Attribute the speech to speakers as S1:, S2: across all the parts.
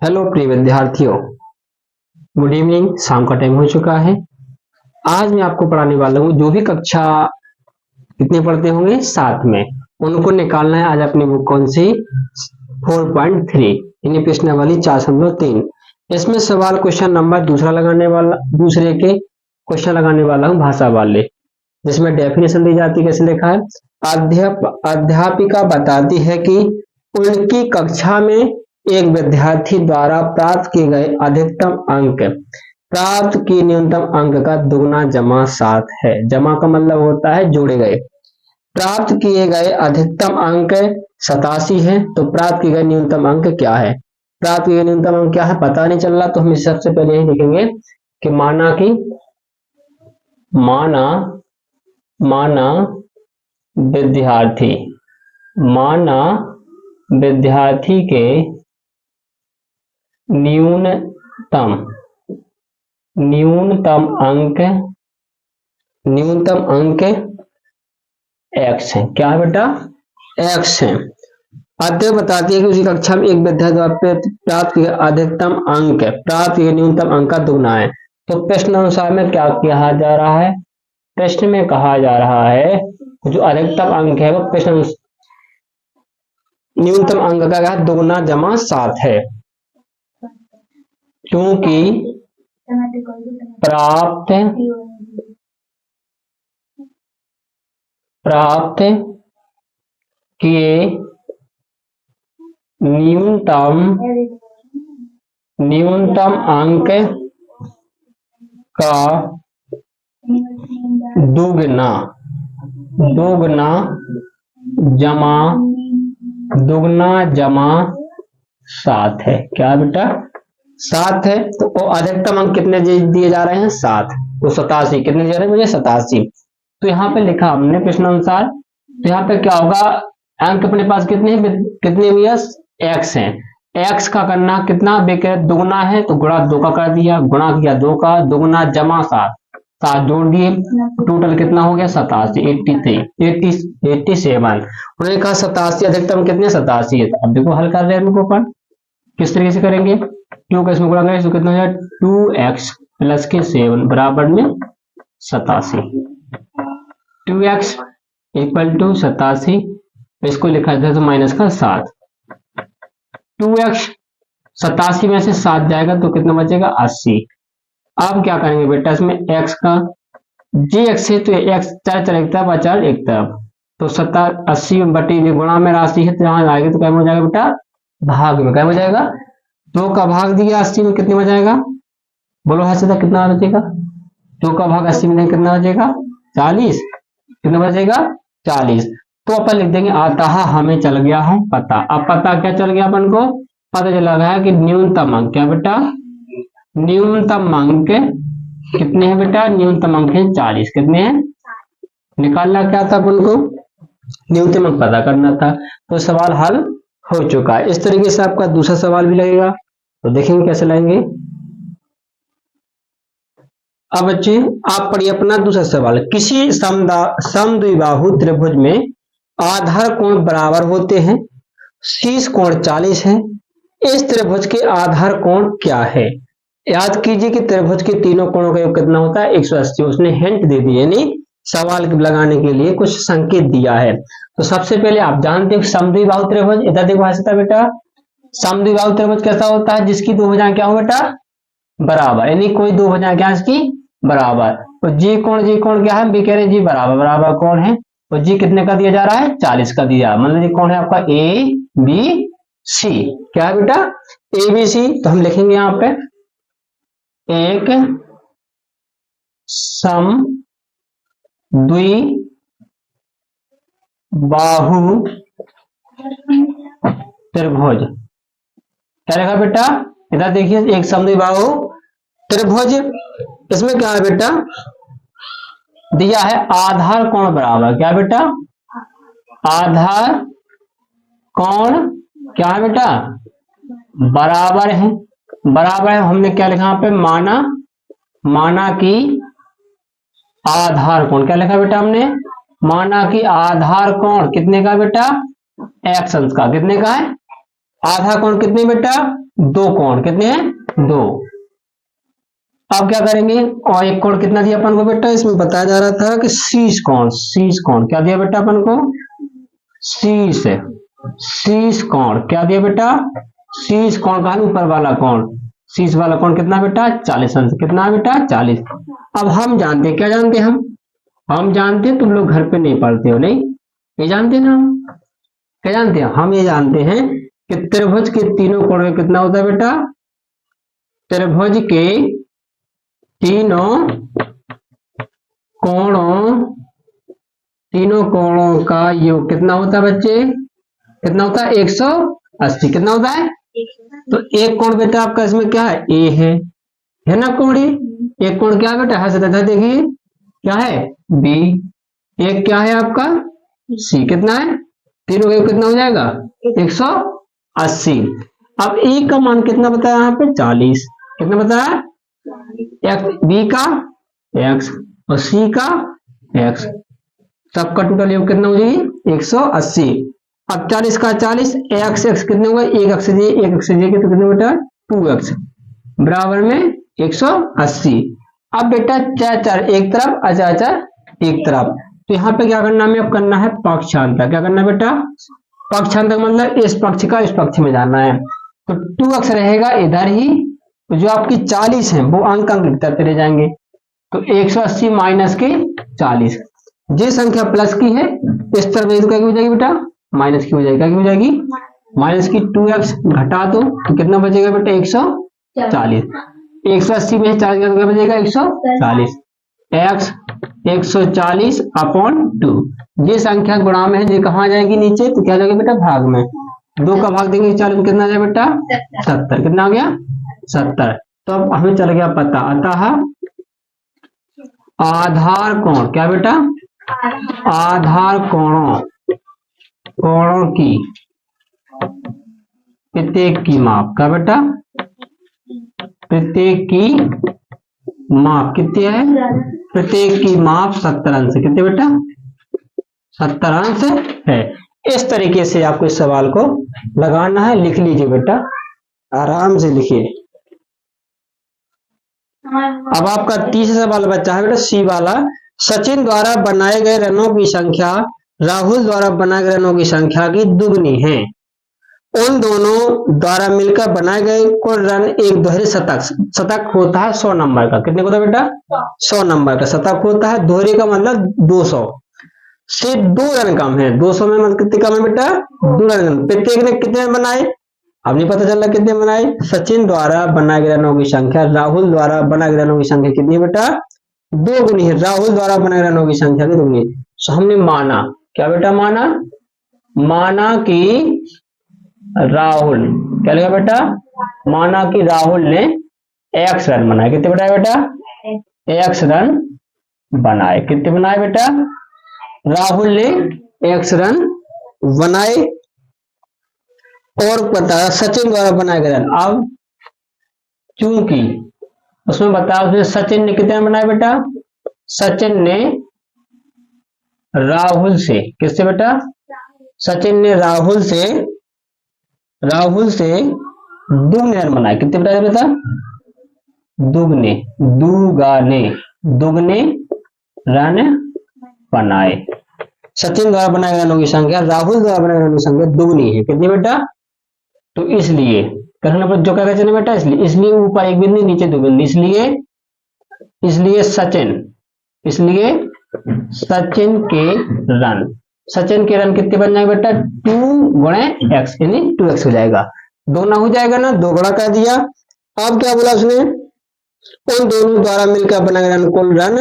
S1: Hello प्रिय विद्यार्थियों, good evening. शाम का टाइम हो चुका है। आज मैं आपको पढ़ाने वाला हूँ जो भी कक्षा कितने पढ़ते होंगे 7 में, उनको निकालना है। आज अपनी बुक कौन सी 4.3 यानी प्रश्नावली 4.3। इसमें सवाल क्वेश्चन नंबर दूसरे के क्वेश्चन लगाने वाला हूँ भाषा वाले, जिसमें डेफिनेशन दी जाती है। कैसे लिखा है? अध्यापिका बताती है कि उनकी कक्षा में एक विद्यार्थी द्वारा प्राप्त किए गए अधिकतम अंक प्राप्त किए न्यूनतम अंक का दुगना जमा 7 है। जमा का मतलब होता है जोड़े गए। प्राप्त किए गए अधिकतम अंक 87 है, तो प्राप्त किए गए न्यूनतम अंक क्या है? प्राप्त किए गए न्यूनतम अंक क्या है पता नहीं चल रहा, तो हम इसे सबसे पहले यही लिखेंगे कि माना विद्यार्थी के न्यूनतम अंक x है। क्या है बेटा? x है। अतः बताती है कि उसी कक्षा में एक विद्यार्थी द्वारा प्राप्त किए प्राप्त किए न्यूनतम अंक का दुगना है। तो प्रश्न अनुसार में क्या कहा जा रहा है? प्रश्न में कहा जा रहा है जो अधिकतम अंक है वो प्रश्न न्यूनतम अंक का दुगना जमा 7 है, क्योंकि प्राप्त किए न्यूनतम अंक का दुगना जमा 7 है। क्या बेटा? 7 है। तो अधिकतम अंक कितने दिए जा रहे हैं? 7। तो 87 कितने दिए रहे हैं मुझे? 87। तो यहाँ पे लिखा हमने प्रश्न अनुसार, तो यहाँ पे क्या होगा? अंक अपने पास कितने भैया? x है। x का करना कितना दुगना है, तो गुणा 2 का कर दिया, गुणा किया 2 का, दुगना जमा 7 जोड़ दिए, टोटल कितना हो गया? 87 87। उन्होंने कहा 87 अधिकतम कितने? 87 है। अब देखो हल कर रहे हैं इनको पर किस तरीके से करेंगे? 2 का इसमें गुणा करें तो कितना हो जाए? 2x प्लस के 7 बराबर में 87। 2x इक्वल टू 87, इसको लिखा जाए तो माइनस का 7। 2x 87 में से 7 जाएगा तो कितना बचेगा? 80। अब क्या करेंगे बेटा? इसमें x का gx है, तो x 4 एक तरफ और 4 एक तरफ, तो 80 बटी गुणा में राशि है, तो यहाँ आएगा तो क्या हो जाएगा बेटा? भाग में। क्या हो जाएगा? 2 का भाग दिया 80 में, कितने बचेगा? बोलो है सीधा कितना बचेगा? 2 का भाग 80 में कितना बचेगा? 40। कितना बचेगा? 40। तो अपन लिख देंगे अतः हमें चल गया है पता। अब पता क्या चल गया अपन को? पता चला गया कि न्यूनतम अंक क्या बेटा? न्यूनतम अंक कितने हैं बेटा? न्यूनतम अंक है 40। कितने हैं? निकालना क्या था अपन को? न्यूनतम अंक पता करना था। तो सवाल हल हो चुका है। इस तरीके से आपका दूसरा सवाल भी लगेगा, तो देखेंगे कैसे लाएंगे। अब बच्चे आप पढ़िए अपना दूसरा सवाल। किसी समद्विबाहु त्रिभुज में आधार कोण बराबर होते हैं, शीर्ष कोण 40 है। इस त्रिभुज के आधार कोण क्या है? याद कीजिए कि त्रिभुज के तीनों कोणों का योग कितना होता है? 180। उसने हिंट दे दी, यानी सवाल लगाने के लिए कुछ संकेत दिया है। तो सबसे पहले आप जानते हो समद्विबाहु त्रिभुज, इधर देखो ऐसा बेटा, समद्विबाहु त्रिभुज कैसा होता है? जिसकी दो भुजाएं क्या हो बेटा? बराबर, यानी कोई दो भुजाएं क्या इसकी? बराबर। तो जी कोण क्या है? भी कह रहे हैं जी बराबर कोण है। तो जी कितने का दिया जा रहा है? 40 का दिया, मतलब ये कौन है आपका? A B C. क्या है बेटा? A B C. तो हम लिखेंगे यहाँ पे एक समद्विबाहु त्रिभुज। क्या लिखा बेटा? इधर देखिए एक समद्विबाहु त्रिभुज, इसमें क्या है बेटा? दिया है आधार कोण बराबर। क्या बेटा? आधार कोण क्या है बेटा? बराबर है। हमने क्या लिखा यहाँ पे? माना कि आधार कोण। क्या लिखा बेटा हमने? माना कि आधार कोण कितने का बेटा? x अंश का। कितने का है? आधार कोण कितने बेटा? दो कोण कितने हैं? दो। अब क्या करेंगे, और एक कोण कितना दिया अपन को बेटा, इसमें बताया जा रहा था कि शीर्ष कोण, शीर्ष कोण क्या दिया बेटा अपन को, शीर्ष, शीर्ष कोण क्या दिया बेटा, शीर्ष कोण का ऊपर वाला कोण, शीर्ष वाला कोण कितना बेटा 40 अंश, कितना बेटा 40। अब हम जानते हैं, क्या जानते हैं हम जानते हैं, तुम लोग घर पे नहीं पढ़ते हो, नहीं ये जानते हैं ना, क्या जानते हैं हम, ये जानते हैं कि त्रिभुज के तीनों कोण का कितना होता है बेटा, त्रिभुज के तीनों कोणों का योग कितना होता है बच्चे, कितना होता है 180, कितना होता है, तो एक कोण बेटा आपका इसमें क्या है, ए है ना कोण, एक कोण क्या है बेटा, देखिए क्या है बी, एक क्या है आपका सी, कितना है, तीनों का योग कितना हो जाएगा 180। अब ए का मान कितना बताया यहाँ पे 40, कितना बताया एक्स, बी का एक्स और सी का एक्स, सबका टोटल योग कितना हो जाएगी 180। अब 40 का 40, एक्स एक्स कितने हुए, एक एक्स जी, एक एक्स जी के तो कितने बेटा 2x बराबर में 180। अब बेटा चार चार एक तरफ, अच्छा अच्छा एक तरफ, तो यहाँ पे क्या करना है, अब करना है पक्षांतर, क्या करना है बेटा, पक्षांतर मतलब इस पक्ष का इस पक्ष में जाना है, तो 2x रहेगा इधर ही, तो जो आपकी 40 है वो अंक अंक लिखते चले जाएंगे, तो 180 माइनस के 40, ये संख्या प्लस की है इस तरफ तो क्या हो जाएगी बेटा माइनस की हो जाएगी, क्या हो जाएगी माइनस की, 2x घटा दो तो कितना बचेगा बेटा 140, 180 में 40 का क्या बचेगा 140, x 140 अपॉन 2, ये संख्या गुणा में है, ये कहाँ जाएगी नीचे, तो क्या जाएगा बेटा भाग में, 2 का भाग देंगे 40 में कितना जाएगा बेटा 70, कितना हो गया 70। तो अब हमें चल गया पता, अतः आधार कोण क्या बेटा, आधार कोणों की प्रत्येक की माप का बेटा, प्रत्येक की माप कितनी है, प्रत्येक की माप 70 अंश, कितने बेटा 70 अंश है। इस तरीके से आपको इस सवाल को लगाना है, लिख लीजिए बेटा आराम से लिखिए। अब आपका तीसरा सवाल बच्चा है बेटा सी वाला, सचिन द्वारा बनाए गए रनों की संख्या राहुल द्वारा बनाए गए रनों की संख्या की दुगनी है, उन दोनों द्वारा मिलकर बनाए गए कुल रन एक दोहरे शतक, शतक होता है 100 नंबर का, कितने होता है बेटा 100 नंबर का शतक होता है, दोहरे का मतलब 200 से 2 रन कम है, 200 में मतलब कितने कम है बेटा 2 रन, प्रत्येक ने कितने बनाए, अब नहीं पता चल रहा कितने बनाए, सचिन द्वारा बनाए गए रनों की संख्या राहुल द्वारा बनाए गए रनों की संख्या कितनी बेटा 2 गुनी है, राहुल द्वारा बनाए गए रनों की संख्या की 2 गुनी। तो हमने माना क्या बेटा, माना कि राहुल क्या लगा बेटा, माना कि राहुल ने x रन बनाए, कितने बनाए बेटा x रन बनाए, कितने बनाए बेटा राहुल ने x रन बनाए, और बताया सचिन द्वारा बनाए गए रन। अब चूंकि उसमें बताया उसने सचिन ने कितने बनाए बेटा, सचिन ने राहुल से, किससे बेटा सचिन ने राहुल से दुगने रन बनाए, कितने बेटा दुगने रन बनाए, सचिन द्वारा बनाए रनों की संख्या राहुल द्वारा बनाए रनों की संख्या दुगनी है, कितनी बेटा, तो इसलिए करने पर जो क्या कहते हैं बेटा, इसलिए ऊपर एक बिंदु नीचे 2 बिंदु, इसलिए सचिन के रन कितने बन जाएंगे बेटा 2 गुणे x यानी 2x हो जाएगा, दोनों हो जाएगा ना, 2 गुणा कर दिया। अब क्या बोला उसने, उन दोनों द्वारा मिलकर बनाए रन कुल रन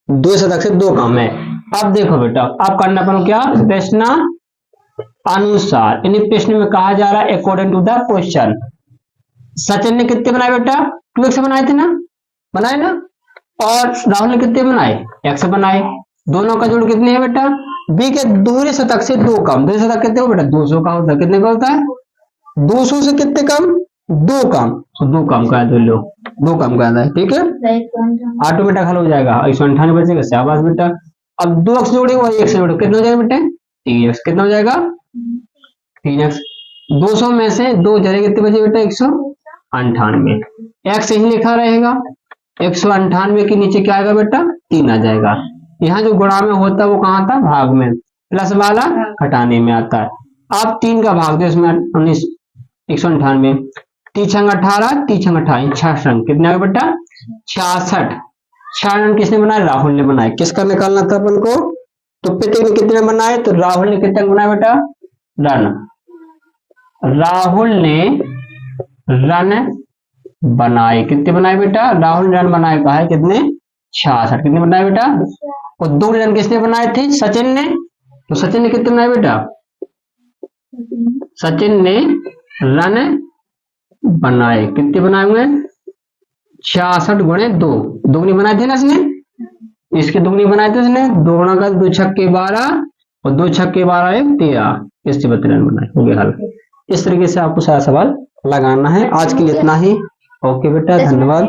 S1: 2 शतक से 2 कम है। अब देखो बेटा, अब करना पड़ो क्या, प्रश्न अनुसार, यानी प्रश्न में कहा जा रहा है according to the question, Sachin ने कितने बनाए बेटा 2x बनाए थे ना, बनाए ना, और राहुल ने कितने बनाए x बनाए, दोनों का जोड़ कितने है बेटा b के दोहरे शतक से 2 कम, दोहरे शतक कितने हो बेटा 200 का होता है, कितने का होता है 200 से कितने कम 2 कम, तो 2 कम का है, लो 2 कम का है, ठीक है ऑटोमेटिक हल हो जाएगा, 198 बचेगा, शाबाश बेटा। अब 2x जोड़ेगा और 1 से जोड़ेगा, कितना हो जाएगा बेटा 3x, कितना हो जाएगा 3x, 200 में से 2 जगह कितने बचे बेटा 100, 198। x यही लिखा रहेगा, 198 के नीचे क्या आएगा बेटा 3 आ जाएगा। यहाँ जो गुणा में होता है वो कहाँ था भाग में, प्लस वाला घटाने में आता है। अब 3 का भाग दो इसमें 19 198, 3 छंग 18, 3 छंग 28 66, कितने आएगा बेटा 66। 66 किसने बनाया राहुल ने बनाया। किसका निकालना था अपन को, तो पिता ने कितने बनाए, तो राहुल ने कितने बनाया बेटा रन, राहुल ने रन बनाए। कितने बनाए बेटा राहुल ने रन बनाए, कहा है कितने 66। कितने बनाए बेटा, और 2 रन किसने बनाए थे सचिन ने, तो सचिन ने कितने बनाए बेटा, सचिन ने रन बनाए। कितने बनाए हुए 66 गुणे 2, दुगनी बनाए थे ना इसने, इसके दुगनी बनाए थे इसने, 2 गुणा का 2 छक्के 12 और 2 छक्के 12 1 13, इससे 32 रन बनाए। हो गया हल। इस तरीके से आपको सारा सवाल लगाना है। आज के लिए इतना ही। ओके बेटा, धन्यवाद।